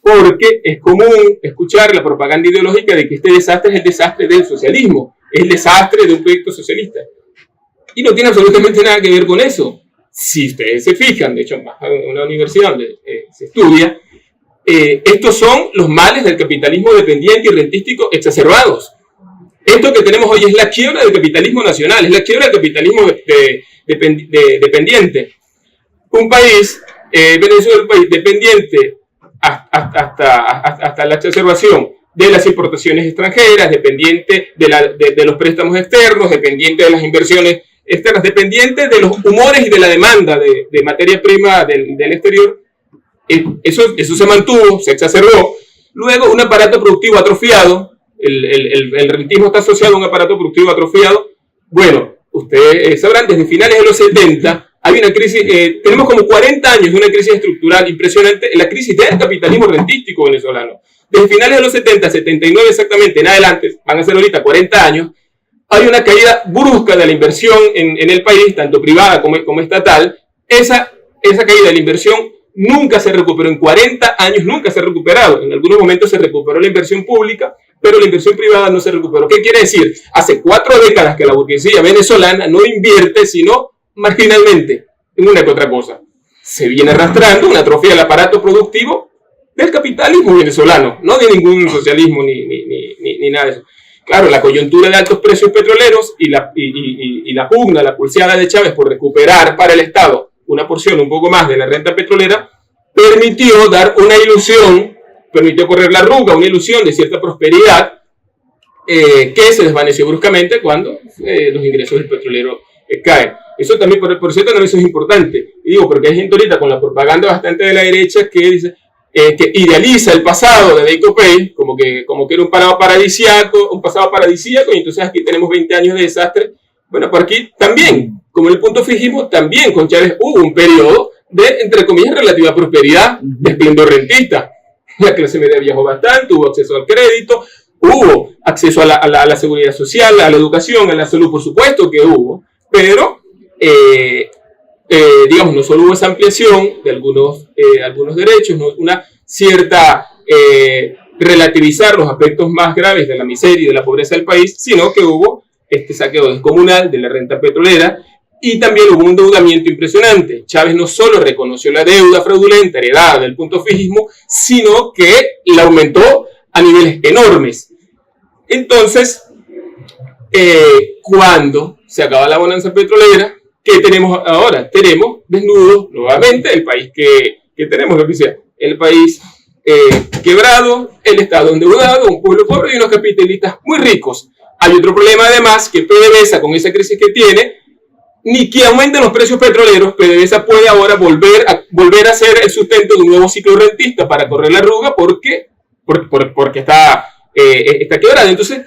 porque es común escuchar la propaganda ideológica de que este desastre es el desastre del socialismo, es el desastre de un proyecto socialista. Y no tiene absolutamente nada que ver con eso. Si ustedes se fijan, de hecho, en una universidad donde se estudia, estos son los males del capitalismo dependiente y rentístico exacerbados. Esto que tenemos hoy es la quiebra del capitalismo nacional, es la quiebra del capitalismo dependiente. Un país, Venezuela, un país dependiente hasta la exacerbación de las importaciones extranjeras, dependiente de los préstamos externos, dependiente de las inversiones externas, dependiente de los humores y de la demanda de materia prima del exterior. Eso se mantuvo, se exacerbó. Luego, un aparato productivo atrofiado. El rentismo está asociado a un aparato productivo atrofiado. Bueno, ustedes sabrán, desde finales de los 70 hay una crisis, tenemos como 40 años de una crisis estructural impresionante, la crisis del capitalismo rentístico venezolano. Desde finales de los 70, 79 exactamente, en adelante, van a ser ahorita 40 años, hay una caída brusca de la inversión en el país, tanto privada como estatal. Esa caída de la inversión nunca se recuperó, en 40 años nunca se ha recuperado. En algunos momentos se recuperó la inversión pública, pero la inversión privada no se recuperó. ¿Qué quiere decir? Hace 4 décadas que la burguesía venezolana no invierte, sino marginalmente, en una que otra cosa. Se viene arrastrando una atrofia del aparato productivo del capitalismo venezolano, no de ningún socialismo ni nada de eso. Claro, la coyuntura de altos precios petroleros y la pugna, la pulseada de Chávez por recuperar para el Estado una porción un poco más de la renta petrolera, permitió dar una ilusión, permitió correr la arruga, una ilusión de cierta prosperidad que se desvaneció bruscamente cuando los ingresos del petrolero caen. Eso también, por cierto, no, eso es importante. Y digo, porque hay gente ahorita con la propaganda bastante de la derecha que dice, que idealiza el pasado de Daico Pay como que era un pasado paradisíaco, y entonces aquí tenemos 20 años de desastre. Bueno, por aquí también, como en el punto fijismo, también con Chávez hubo un periodo de, entre comillas, relativa prosperidad, de esplendor rentista. La clase media viajó bastante, hubo acceso al crédito, hubo acceso a la seguridad social, a la educación, a la salud, por supuesto que hubo, pero digamos, no solo hubo esa ampliación de algunos derechos, ¿no? Una cierta relativizar los aspectos más graves de la miseria y de la pobreza del país, sino que hubo este saqueo descomunal de la renta petrolera y también hubo un endeudamiento impresionante. Chávez no solo reconoció la deuda fraudulenta heredada del punto fijismo, sino que la aumentó a niveles enormes. Entonces, cuando se acaba la bonanza petrolera, ¿qué tenemos ahora? Tenemos desnudo nuevamente el país que tenemos, lo que sea, el país quebrado, el Estado endeudado, un pueblo pobre y unos capitalistas muy ricos. Hay otro problema además, que PDVSA, con esa crisis que tiene, ni que aumenten los precios petroleros, PDVSA puede ahora volver a ser el sustento de un nuevo ciclo rentista para correr la arruga porque está quebrado. Entonces,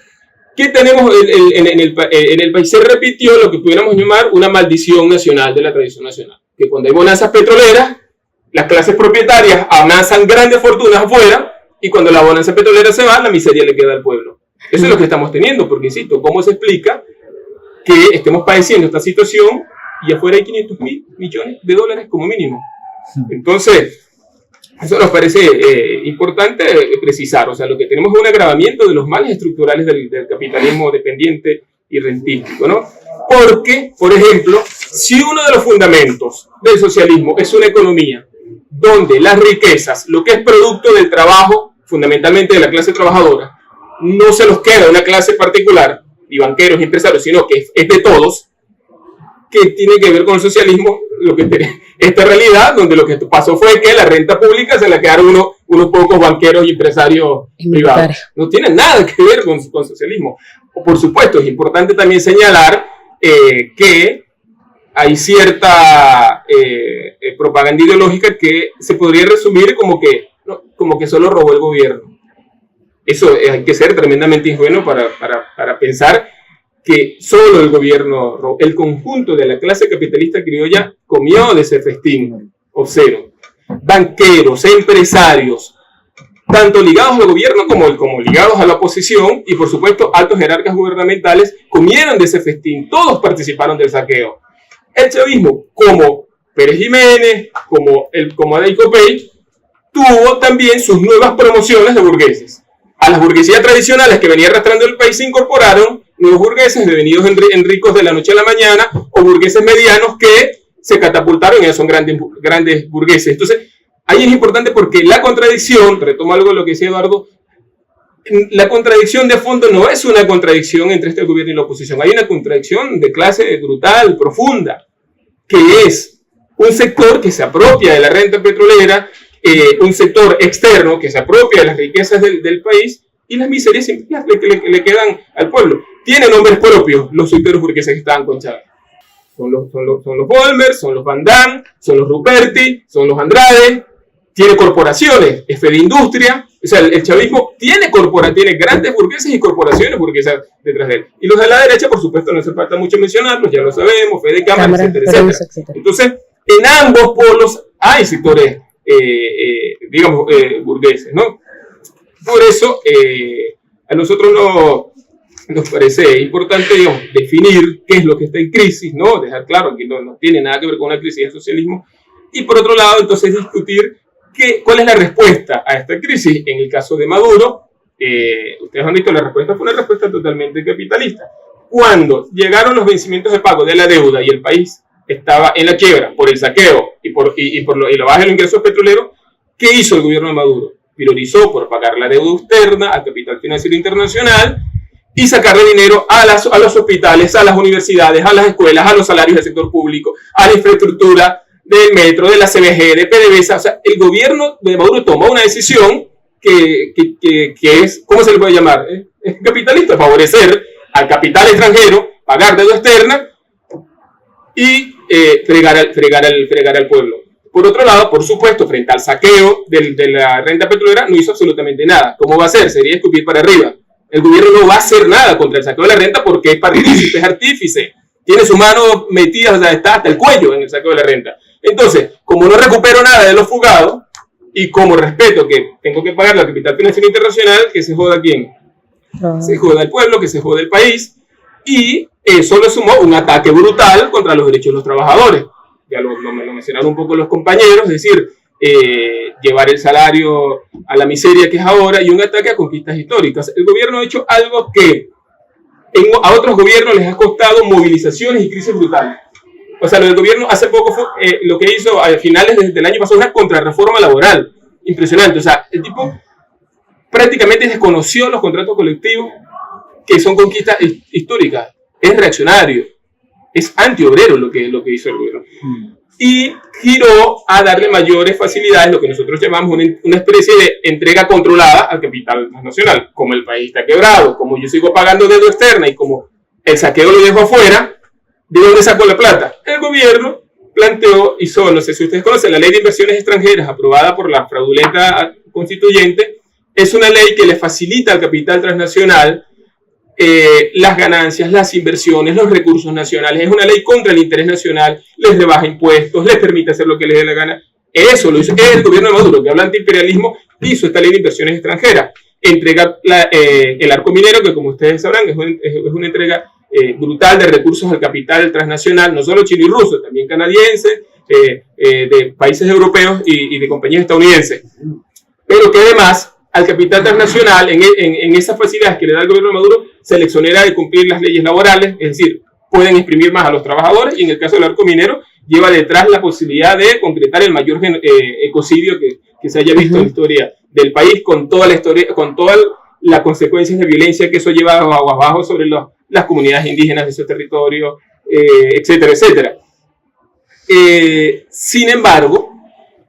¿qué tenemos en el país? Se repitió lo que pudiéramos llamar una maldición nacional de la tradición nacional. Que cuando hay bonanzas petroleras, las clases propietarias amasan grandes fortunas afuera, y cuando la bonanza petrolera se va, la miseria le queda al pueblo. Eso es lo que estamos teniendo, porque insisto, ¿cómo se explica que estemos padeciendo esta situación y afuera hay 500.000 millones de dólares como mínimo? Entonces, eso nos parece importante precisar. O sea, lo que tenemos es un agravamiento de los males estructurales del capitalismo dependiente y rentístico, ¿no? Porque, por ejemplo, si uno de los fundamentos del socialismo es una economía donde las riquezas, lo que es producto del trabajo, fundamentalmente de la clase trabajadora, no se los queda a una clase particular, y banqueros y empresarios, sino que es de todos, que tiene que ver con el socialismo, esta realidad donde lo que pasó fue que la renta pública se la quedaron unos pocos banqueros y empresarios privados. No tiene nada que ver con socialismo. Por supuesto, es importante también señalar que hay cierta propaganda ideológica que se podría resumir como que solo robó el gobierno. Eso hay que ser tremendamente ingenuo para pensar que solo el gobierno, el conjunto de la clase capitalista criolla comió de ese festín obsceno. Banqueros, empresarios, tanto ligados al gobierno como ligados a la oposición, y por supuesto altos jerarcas gubernamentales comieron de ese festín. Todos participaron del saqueo. El chavismo, como Pérez Jiménez, como Daico Pay, tuvo también sus nuevas promociones de burgueses. A las burguesías tradicionales que venía arrastrando el país se incorporaron nuevos burgueses devenidos en ricos de la noche a la mañana, o burgueses medianos que se catapultaron y ya son grandes burgueses. Entonces, ahí es importante porque la contradicción, retomo algo de lo que decía Eduardo, la contradicción de fondo no es una contradicción entre este gobierno y la oposición, hay una contradicción de clase brutal, profunda, que es un sector que se apropia de la renta petrolera, un sector externo que se apropia de las riquezas del país, y las miserias le quedan al pueblo. Tienen nombres propios los sectores burgueses que estaban con Chávez. Son los Bolmer, son los Van Damme, son los Ruperti, son los Andrade. Tiene corporaciones, es Fedindustria. O sea, el chavismo tiene grandes burgueses y corporaciones burguesas detrás de él. Y los de la derecha, por supuesto, no hace falta mucho mencionarlos, ya lo sabemos, Fede Cámara, etcétera. Entonces, en ambos polos hay sectores, burgueses, ¿no? Por eso, a nosotros nos parece importante, digamos, definir qué es lo que está en crisis, ¿no? Dejar claro que no tiene nada que ver con una crisis del socialismo. Y por otro lado, entonces, discutir cuál es la respuesta a esta crisis. En el caso de Maduro, ustedes han visto, la respuesta fue una respuesta totalmente capitalista. Cuando llegaron los vencimientos de pago de la deuda y el país estaba en la quiebra por el saqueo y la baja de los ingresos petroleros, ¿qué hizo el gobierno de Maduro? Priorizó por pagar la deuda externa al capital financiero internacional y sacarle dinero a los hospitales, a las universidades, a las escuelas, a los salarios del sector público, a la infraestructura del metro, de la CBG, de PDVSA. O sea, el gobierno de Maduro tomó una decisión que es, ¿cómo se le puede llamar? Es capitalista, favorecer al capital extranjero, pagar deuda externa y fregar al pueblo. Por otro lado, por supuesto, frente al saqueo de la renta petrolera, no hizo absolutamente nada. ¿Cómo va a hacer? Sería escupir para arriba. El gobierno no va a hacer nada contra el saqueo de la renta porque es partícipe, es artífice. Tiene su mano metida, o sea, está hasta el cuello en el saqueo de la renta. Entonces, como no recupero nada de los fugados, y como respeto que tengo que pagar la capital financiera internacional, que se joda quién. Se joda el pueblo, que se joda el país, y eso le sumó un ataque brutal contra los derechos de los trabajadores. Ya lo mencionaron un poco los compañeros, es decir, llevar el salario a la miseria que es ahora y un ataque a conquistas históricas. El gobierno ha hecho algo que a otros gobiernos les ha costado movilizaciones y crisis brutales. O sea, lo del gobierno hace poco fue lo que hizo a finales del año pasado, una contrarreforma laboral impresionante. O sea, el tipo prácticamente desconoció los contratos colectivos que son conquistas históricas. Es reaccionario, es antiobrero lo que hizo el gobierno. Y giró a darle mayores facilidades, lo que nosotros llamamos una especie de entrega controlada al capital nacional. Como el país está quebrado, como yo sigo pagando deuda externa y como el saqueo lo dejo afuera, ¿de dónde sacó la plata? El gobierno planteó, no sé si ustedes conocen, la Ley de Inversiones Extranjeras, aprobada por la fraudulenta constituyente. Es una ley que le facilita al capital transnacional las ganancias, las inversiones, los recursos nacionales. Es una ley contra el interés nacional, les rebaja impuestos, les permite hacer lo que les dé la gana. Eso lo hizo el gobierno de Maduro, que habla antiimperialismo, hizo esta ley de inversiones extranjeras. Entrega el arco minero, que como ustedes sabrán es una entrega brutal de recursos al capital transnacional, no solo chino y ruso, también canadiense, de países europeos y de compañías estadounidenses. Pero que además al capital transnacional, en esas facilidades que le da el gobierno de Maduro, se le exonera de cumplir las leyes laborales, es decir, pueden exprimir más a los trabajadores, y en el caso del arco minero, lleva detrás la posibilidad de concretar el mayor ecocidio que se haya visto en la historia del país, con todas las consecuencias de violencia que eso lleva abajo sobre las comunidades indígenas de ese territorio, etcétera, etcétera. Sin embargo,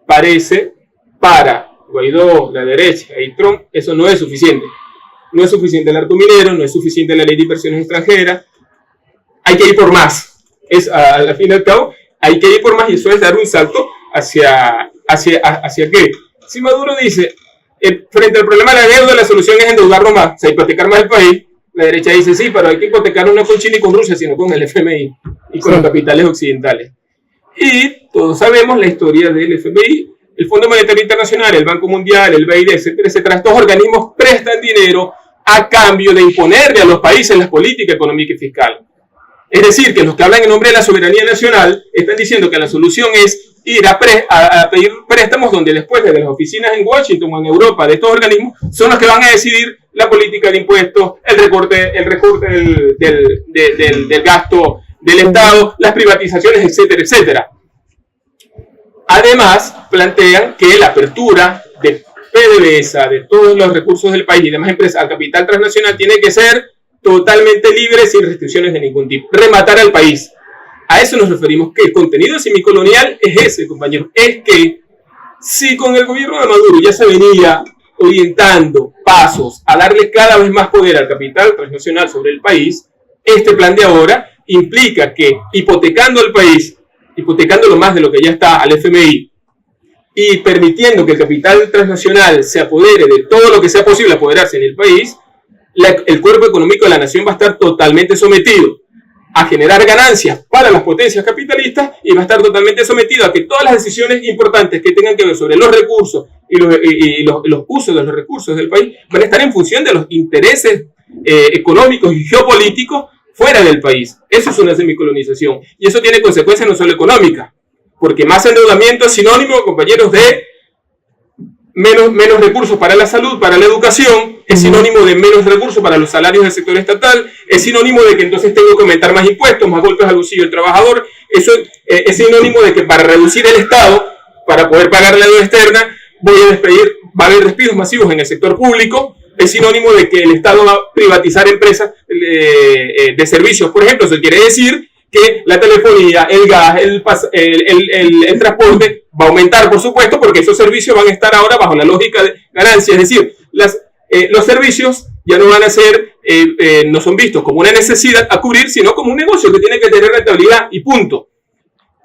parece para Guaidó, la derecha y Trump, eso no es suficiente. No es suficiente el arco minero, no es suficiente la ley de inversiones extranjeras. Hay que ir por más. Al fin y al cabo, hay que ir por más, y eso es dar un salto hacia qué. Si Maduro dice, frente al problema de la deuda, la solución es endeudarnos más, o sea, hipotecar más el país, la derecha dice, sí, pero hay que hipotecarnos no con China y con Rusia, sino con el FMI y con los capitales occidentales. Y todos sabemos la historia del FMI, el Fondo Monetario Internacional, el Banco Mundial, el BID, etcétera, etcétera. Estos organismos prestan dinero a cambio de imponerle a los países la política económica y fiscal. Es decir, que los que hablan en nombre de la soberanía nacional están diciendo que la solución es ir a pedir préstamos donde después de las oficinas en Washington o en Europa de estos organismos son los que van a decidir la política de impuestos, el recorte del gasto del Estado, las privatizaciones, etcétera, etcétera. Además, plantean que la apertura de PDVSA, de todos los recursos del país y demás empresas al capital transnacional tiene que ser totalmente libre, sin restricciones de ningún tipo. Rematar al país. A eso nos referimos, que el contenido semicolonial es ese, compañeros. Es que si con el gobierno de Maduro ya se venía orientando pasos a darle cada vez más poder al capital transnacional sobre el país, este plan de ahora implica que hipotecando al país, hipotecándolo más de lo que ya está al FMI, y permitiendo que el capital transnacional se apodere de todo lo que sea posible apoderarse en el país, el cuerpo económico de la nación va a estar totalmente sometido a generar ganancias para las potencias capitalistas y va a estar totalmente sometido a que todas las decisiones importantes que tengan que ver sobre los recursos y los usos de los recursos del país van a estar en función de los intereses económicos y geopolíticos fuera del país. Eso es una semicolonización y eso tiene consecuencias no solo económicas, porque más endeudamiento es sinónimo, compañeros, de menos recursos para la salud, para la educación, es sinónimo de menos recursos para los salarios del sector estatal, es sinónimo de que entonces tengo que aumentar más impuestos, más golpes al bolsillo del trabajador, eso es sinónimo de que para reducir el Estado, para poder pagar la deuda externa, va a haber despidos masivos en el sector público, es sinónimo de que el Estado va a privatizar empresas de servicios, por ejemplo. Eso quiere decir que la telefonía, el gas, el transporte va a aumentar, por supuesto, porque esos servicios van a estar ahora bajo la lógica de ganancia. Es decir, los servicios ya no van a ser, no son vistos como una necesidad a cubrir, sino como un negocio que tiene que tener rentabilidad y punto.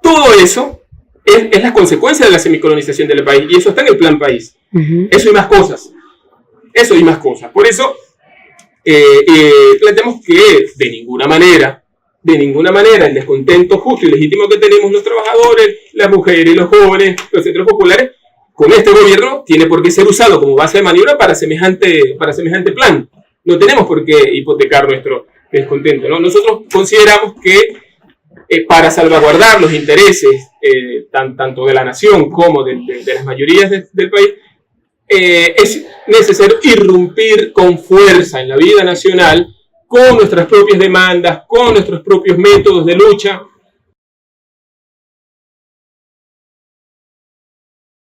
Todo eso es la consecuencia de la semicolonización del país y eso está en el plan país. Eso y más cosas. Eso y más cosas. Por eso planteamos que de ninguna manera el descontento justo y legítimo que tenemos los trabajadores, las mujeres, los jóvenes, los centros populares, con este gobierno tiene por qué ser usado como base de maniobra para semejante plan. No tenemos por qué hipotecar nuestro descontento, ¿no? Nosotros consideramos que para salvaguardar los intereses tanto de la nación como de las mayorías del país, es necesario irrumpir con fuerza en la vida nacional con nuestras propias demandas, con nuestros propios métodos de lucha,